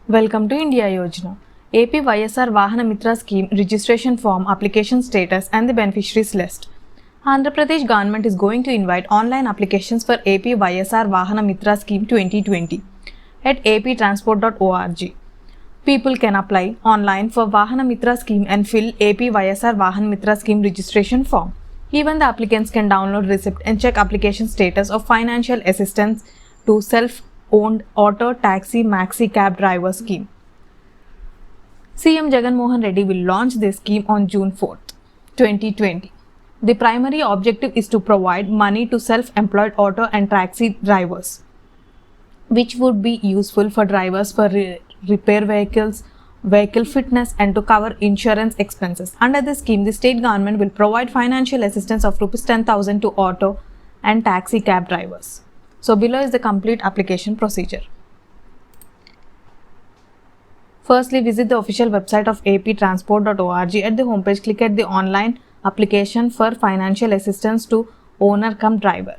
Welcome to India Yojana. AP YSR Vahana Mitra Scheme registration form, application status and the beneficiaries list. Andhra Pradesh government is going to invite online applications for AP YSR Vahana Mitra Scheme 2020 at aptransport.org. People can apply online for Vahana Mitra Scheme and fill AP YSR Vahana Mitra Scheme registration form. Even the applicants can download receipt and check application status of financial assistance to self-owned auto, taxi, maxi cab driver scheme. CM Jagan Mohan Reddy will launch this scheme on June 4th, 2020. The primary objective is to provide money to self-employed auto and taxi drivers, which would be useful for drivers for repair vehicles, vehicle fitness and to cover insurance expenses. Under the scheme, the state government will provide financial assistance of Rs 10,000 to auto and taxi cab drivers. So below is the complete application procedure. Firstly, visit the official website of aptransport.org. At the homepage, click at the online application for financial assistance to owner cum driver.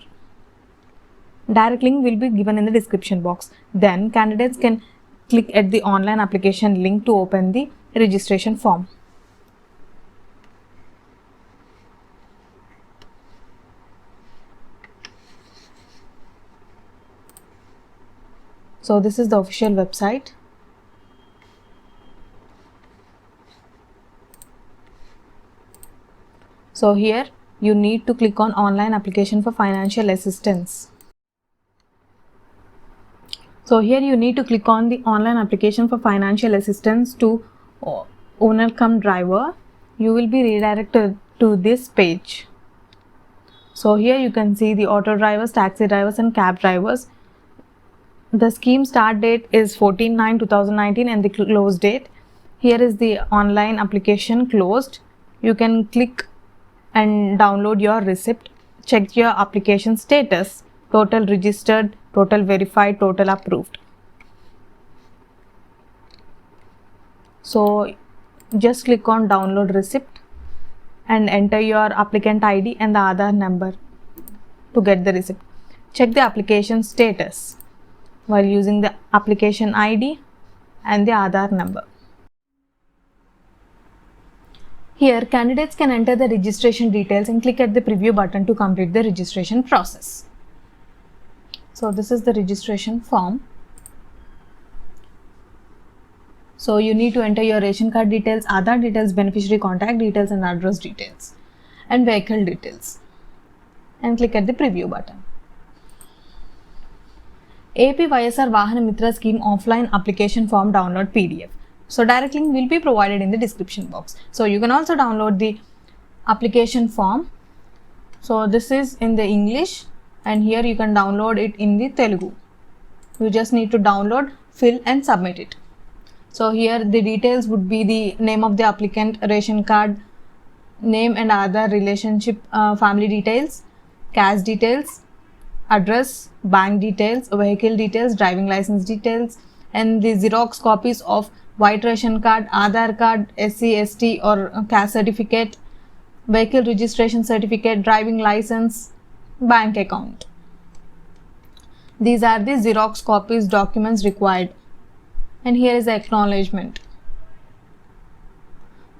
Direct link will be given in the description box. Then candidates can click at the online application link to open the registration form. So this is the official website. So here you need to click on online application for financial assistance. So here you need to click on the online application for financial assistance to owner cum driver. You will be redirected to this page. So here you can see the auto drivers, taxi drivers and cab drivers. The scheme start date is 14/9/2019 and the close date. Here is the online application closed. You can click and download your receipt. Check your application status, total registered, total verified, total approved. So just click on download receipt and enter your applicant ID and the Aadhaar number to get the receipt. Check the application status while using the application ID and the Aadhaar number. Here, candidates can enter the registration details and click at the preview button to complete the registration process. So this is the registration form. So you need to enter your ration card details, Aadhaar details, beneficiary contact details and address details and vehicle details and click at the preview button. AP YSR Vahana Mitra Scheme offline application form download PDF. So direct link will be provided in the description box. So you can also download the application form. So this is in the English and here you can download it in the Telugu. You just need to download, fill and submit it. So here the details would be the name of the applicant, ration card, name and other relationship, family details, cash details, address, bank details, vehicle details, driving license details and the Xerox copies of white ration card, Aadhaar card, SC, ST or caste certificate, vehicle registration certificate, driving license, bank account. These are the Xerox copies documents required and here is the acknowledgement.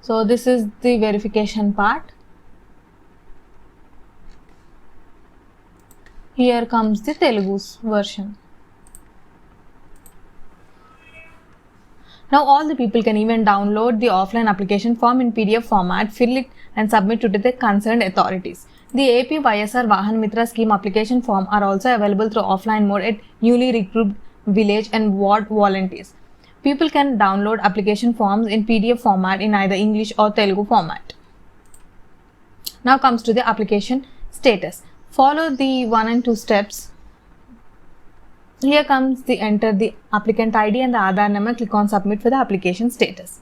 So this is the verification part. Here comes the Telugu version. Now all the people can even download the offline application form in PDF format, fill it and submit it to the concerned authorities. The AP YSR Vahana Mitra Scheme application form are also available through offline mode at newly recruited village and ward volunteers. People can download application forms in PDF format in either English or Telugu format. Now comes to the application status. Follow the 1 and 2 steps. Here comes the enter the applicant ID and the Aadhaar number. Click on submit for the application status.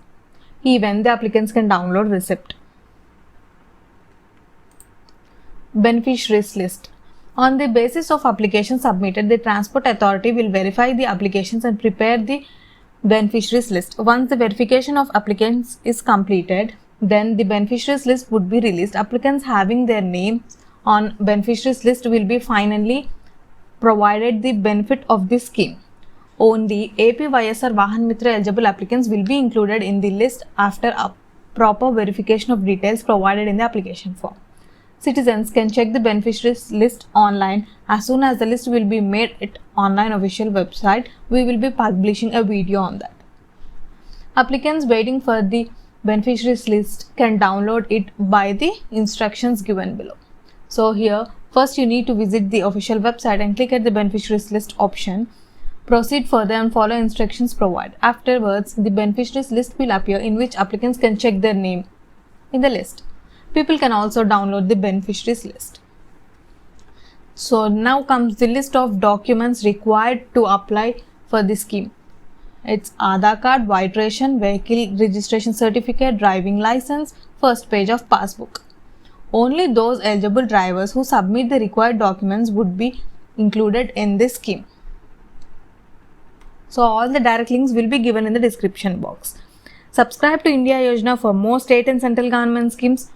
Even the applicants can download receipt. Beneficiaries list. On the basis of application submitted, the Transport Authority will verify the applications and prepare the beneficiaries list. Once the verification of applicants is completed, then the beneficiaries list would be released. Applicants having their names on beneficiaries list will be finally provided the benefit of this scheme. Only AP YSR Vahan Mitra eligible applicants will be included in the list after a proper verification of details provided in the application form. Citizens can check the beneficiaries list online. As soon as the list will be made at online official website, we will be publishing a video on that. Applicants waiting for the beneficiaries list can download it by the instructions given below. So here, first you need to visit the official website and click at the beneficiaries list option. Proceed further and follow instructions provided. Afterwards, the beneficiaries list will appear in which applicants can check their name in the list. People can also download the beneficiaries list. So now comes the list of documents required to apply for the scheme. It's Aadhaar card, white ration, vehicle registration certificate, driving license, first page of passbook. Only those eligible drivers who submit the required documents would be included in this scheme. So all the direct links will be given in the description box. Subscribe to India Yojana for more state and central government schemes.